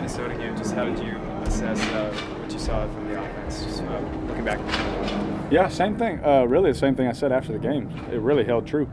Minnesota game, just how did you assess what you saw from the offense, just looking back? Yeah, same thing. Really the same thing I said after the game. It really held true,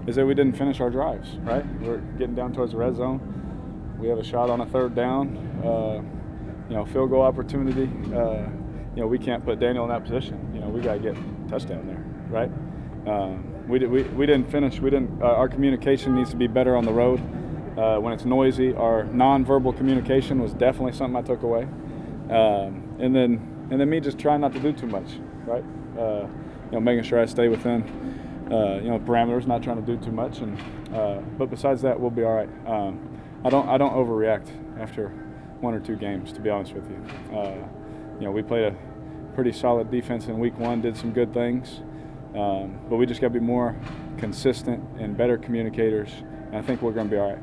is that we didn't finish our drives, right? We're getting down towards the red zone. We have a shot on a third down, field goal opportunity. We can't put Daniel in that position. We got to get a touchdown there, right? We didn't finish. Our communication needs to be better on the road. When it's noisy, our nonverbal communication was definitely something I took away. And then me just trying not to do too much, right? Making sure I stay within parameters, not trying to do too much. But besides that, we'll be all right. I don't overreact after one or two games, to be honest with you. We played a pretty solid defense in week one, did some good things, but we just got to be more consistent and better communicators, and I think we're going to be all right.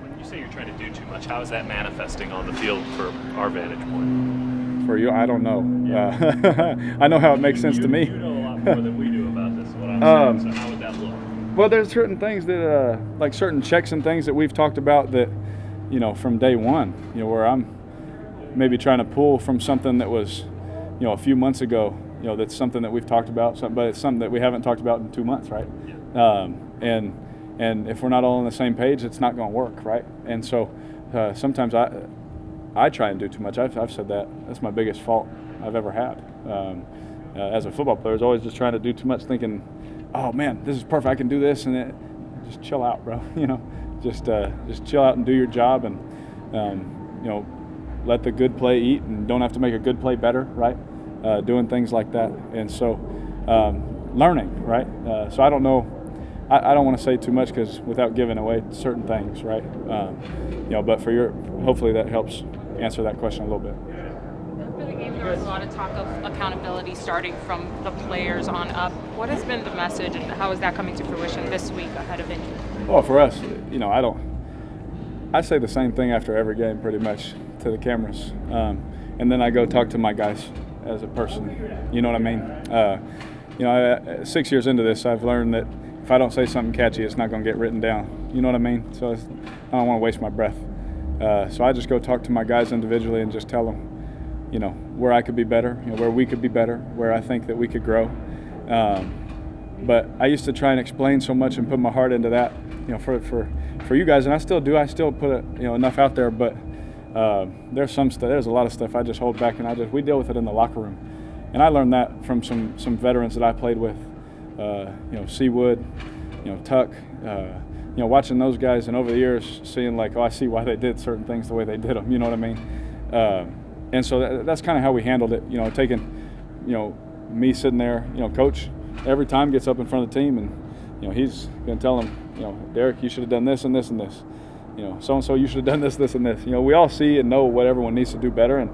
When you say you're trying to do too much, how is that manifesting on the field from our vantage point? For you, I don't know. Yeah. I know how it makes sense to me. You know a lot more than we do about this, is what I'm saying, so how would that look? Well, there's certain things that, like certain checks and things that we've talked about that, from day one, where I'm maybe trying to pull from something that was, a few months ago, that's something that we've talked about, but it's something that we haven't talked about in 2 months, right? Yeah. And if we're not all on the same page, it's not going to work, right? And so sometimes I try and do too much. I've said that. That's my biggest fault I've ever had. As a football player, is always just trying to do too much, thinking, oh man, this is perfect, I can do this, and just chill out, bro. Just chill out and do your job, and let the good play eat, and don't have to make a good play better, right? Doing things like that, and so learning, right? So I don't know. I don't want to say too much because without giving away certain things, right? But hopefully that helps answer that question a little bit. For the game, there was a lot of talk of accountability starting from the players on up. What has been the message, and how is that coming to fruition this week ahead of Indy? Well, for us, I say the same thing after every game pretty much to the cameras. And then I go talk to my guys as a person. You know what I mean? 6 years into this, I've learned that if I don't say something catchy, it's not going to get written down. You know what I mean? So I don't want to waste my breath. So I just go talk to my guys individually and just tell them, where I could be better, where we could be better, where I think that we could grow. But I used to try and explain so much and put my heart into that, for you guys, and I still do. I still put it, enough out there, but there's a lot of stuff I just hold back, and we deal with it in the locker room. And I learned that from some veterans that I played with, Seawood, Tuck, watching those guys, and over the years seeing like, I see why they did certain things the way they did them. You know what I mean? And so that's kind of how we handled it. Taking, me sitting there, Coach every time gets up in front of the team, and he's going to tell them, Derek, you should have done this and this and this. So-and-so, you should have done this, this, and this. We all see and know what everyone needs to do better, and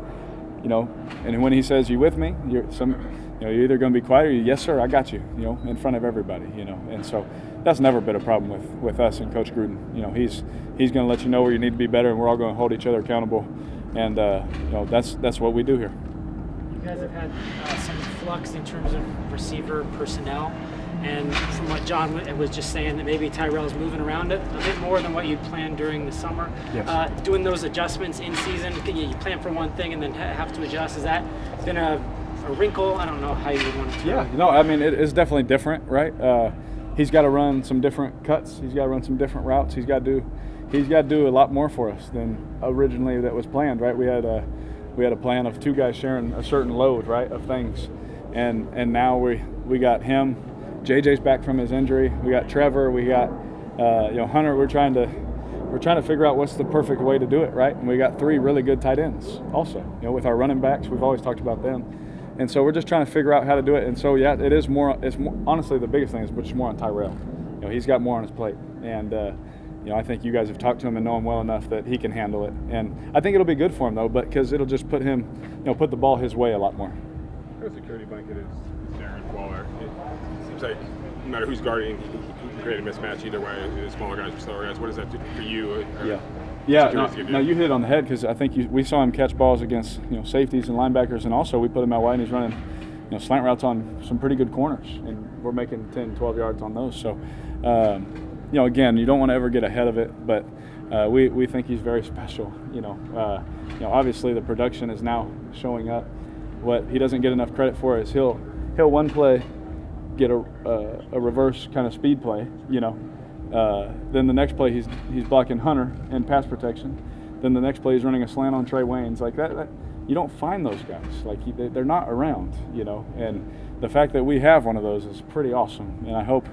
and when he says, "You with me?" You're either going to be quiet or yes, sir, I got you. In front of everybody. And so that's never been a problem with us and Coach Gruden. He's going to let you know where you need to be better, and we're all going to hold each other accountable. And that's what we do here. You guys have had some flux in terms of receiver personnel. And from what John was just saying, that maybe Tyrell's moving around it a bit more than what you'd planned during the summer. Yes. Doing those adjustments in season, you plan for one thing and then have to adjust. Has that been a wrinkle? I don't know how you would want to. Yeah, it is definitely different, right? He's got to run some different cuts. He's got to run some different routes. He's got to do a lot more for us than originally that was planned, right? We had a plan of two guys sharing a certain load, right, of things, and now we got him. JJ's back from his injury. We got Trevor. We got Hunter. We're trying to figure out what's the perfect way to do it, right? And we got 3 really good tight ends also. With our running backs, we've always talked about them, and so we're just trying to figure out how to do it. And so it is more. It's more, honestly, the biggest thing is just more on Tyrell. He's got more on his plate, and I think you guys have talked to him and know him well enough that he can handle it. And I think it'll be good for him though, but because it'll just put him, put the ball his way a lot more. Our security blanket is Darren Waller. It seems like no matter who's guarding, he can create a mismatch either way. The smaller guys or slower guys. What does that do for you? No, you hit it on the head because I think we saw him catch balls against safeties and linebackers, and also we put him out wide and he's running slant routes on some pretty good corners, and we're making 10, 12 yards on those. So, again, you don't want to ever get ahead of it, but we think he's very special. Obviously the production is now showing up. What he doesn't get enough credit for is he'll one play get a reverse kind of speed play, then the next play he's blocking Hunter in pass protection. Then the next play he's running a slant on Trey Waynes. Like that you don't find those guys. Like they're not around, And the fact that we have one of those is pretty awesome. And I hope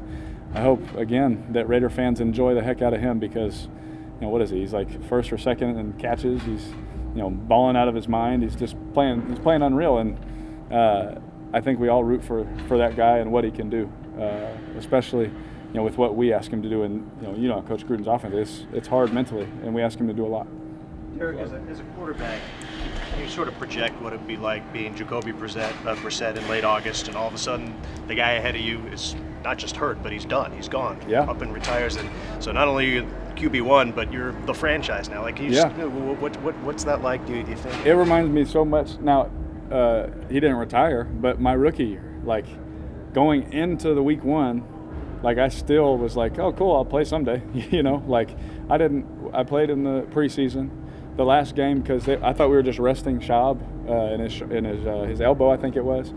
again that Raider fans enjoy the heck out of him because, what is he? He's like first or second in catches. He's balling out of his mind. He's just playing. He's playing unreal, and I think we all root for that guy and what he can do, especially with what we ask him to do. And Coach Gruden's offense, it's hard mentally, and we ask him to do a lot. Derek, as a quarterback, can you sort of project what it'd be like being Jacoby Brissett in late August, and all of a sudden the guy ahead of you is not just hurt, but he's done. He's gone. Yeah. Up and retires, and so not only are you QB1, but you're the franchise now. Like, what's that like? Do you think? It reminds me so much. Now, he didn't retire, but my rookie year, like going into the week one, like I still was like, oh, cool, I'll play someday. I played in the preseason, the last game because I thought we were just resting Schaub in his elbow, I think it was.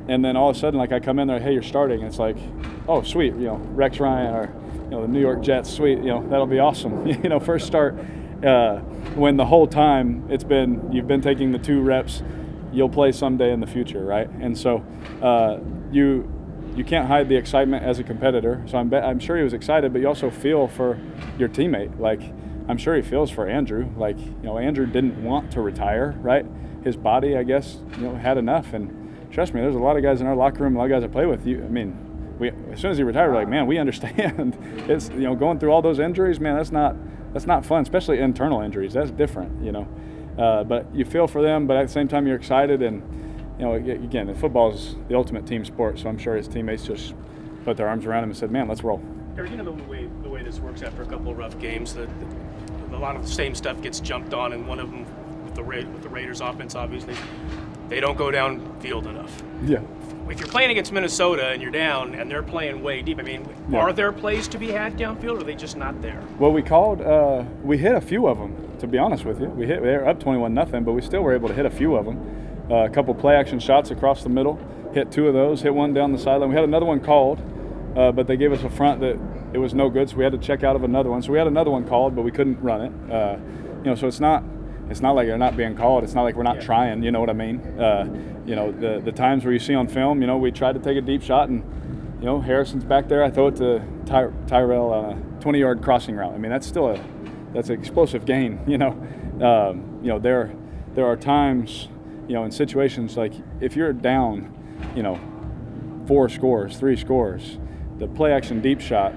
And then all of a sudden, like I come in there, hey, you're starting. And it's like, oh, sweet, Rex Ryan or the New York Jets, sweet, that'll be awesome. First start when the whole time you've been taking the 2 reps, you'll play someday in the future, right? And so you can't hide the excitement as a competitor. So I'm sure he was excited, but you also feel for your teammate. Like I'm sure he feels for Andrew. Like Andrew didn't want to retire, right? His body, I guess, had enough. And trust me, there's a lot of guys in our locker room, a lot of guys I play with. As soon as he retired, we're like, man, we understand. It's going through all those injuries, man. That's not fun, especially internal injuries. That's different, But you feel for them, but at the same time, you're excited. And again, football is the ultimate team sport. So I'm sure his teammates just put their arms around him and said, man, let's roll. Eric, the way this works after a couple of rough games, a lot of the same stuff gets jumped on, and one of them with the Raiders offense, obviously, they don't go downfield enough. Yeah. If you're playing against Minnesota and you're down and they're playing way deep, are there plays to be had downfield, or are they just not there? Well, we hit a few of them, to be honest with you. They were up 21-0, but we still were able to hit a few of them. A couple play action shots across the middle, hit 2 of those, hit one down the sideline. We had another one called, but they gave us a front that it was no good, so we had to check out of another one. So we had another one called, but we couldn't run it. So it's not like they're not being called. It's not like we're not trying. You know what I mean? The times where you see on film, we tried to take a deep shot, and Harrison's back there. I throw it to Tyrell on a 20-yard crossing route. That's an explosive gain. There are times, in situations like if you're down, 4 scores, 3 scores, the play action deep shot.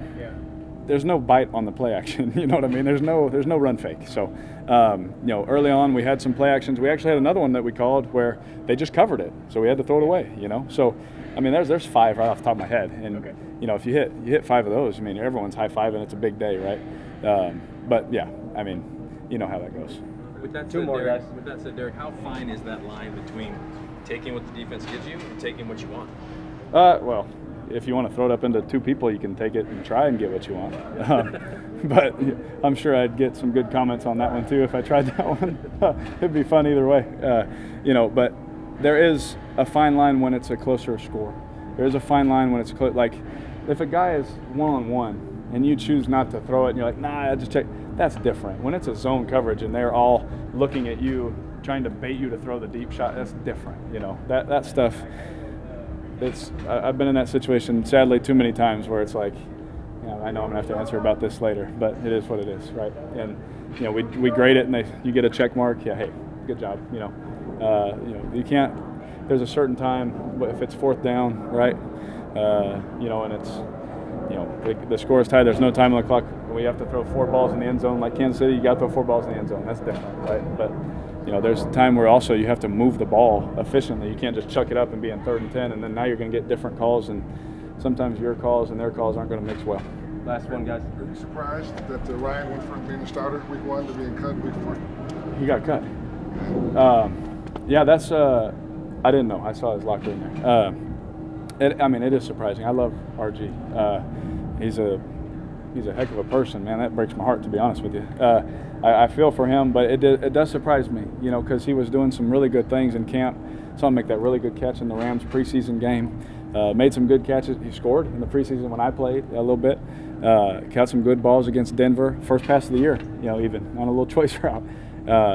There's no bite on the play action. You know what I mean? There's no run fake. So, early on we had some play actions. We actually had another one that we called where they just covered it, so we had to throw it away. So, there's 5 right off the top of my head, and if you hit 5 of those, everyone's high fiving. It's a big day, right? But yeah, you know how that goes. With that said, Derek, how fine is that line between taking what the defense gives you and taking what you want? Well, if you want to throw it up into 2 people, you can take it and try and get what you want. But I'm sure I'd get some good comments on that one too if I tried that one. It'd be fun either way. But there is a fine line when it's a closer score. There is a fine line when it's like if a guy is 1-on-1 and you choose not to throw it and you're like, nah, I just check. That's different. When it's a zone coverage and they're all looking at you, trying to bait you to throw the deep shot, that's different. That stuff. I've been in that situation, sadly, too many times where it's like, I know I'm gonna have to answer about this later, but it is what it is, right? And we grade it, and you get a check mark. Yeah, hey, good job. You can't. There's a certain time if it's 4th down, right? And it's the score is tied. There's no time on the clock. We have to throw 4 balls in the end zone, like Kansas City. You got to throw 4 balls in the end zone. That's different, right? But there's a time where also you have to move the ball efficiently. You can't just chuck it up and be in 3rd and 10, and then now you're going to get different calls, and sometimes your calls and their calls aren't going to mix well. Last one, guys. Are you surprised that Ryan went from being a starter week 1 to being cut week 4? He got cut. That's I didn't know. I saw his locker in there. It is surprising. I love RG. He's a a heck of a person, man. That breaks my heart, to be honest with you. I feel for him, but it does surprise me, you know, because he was doing some really good things in camp. Saw him make that really good catch in the Rams preseason game. Made some good catches. He scored in the preseason when I played a little bit. Caught some good balls against Denver. First pass of the year, you know, even on a little choice route.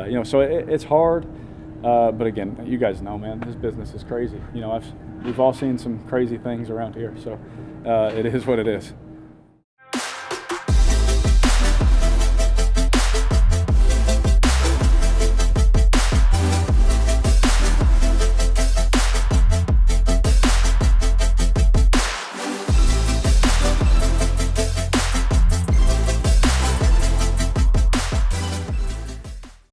You know, so it's hard. But again, you guys know, man, this business is crazy. You know, we've all seen some crazy things around here. So it is what it is.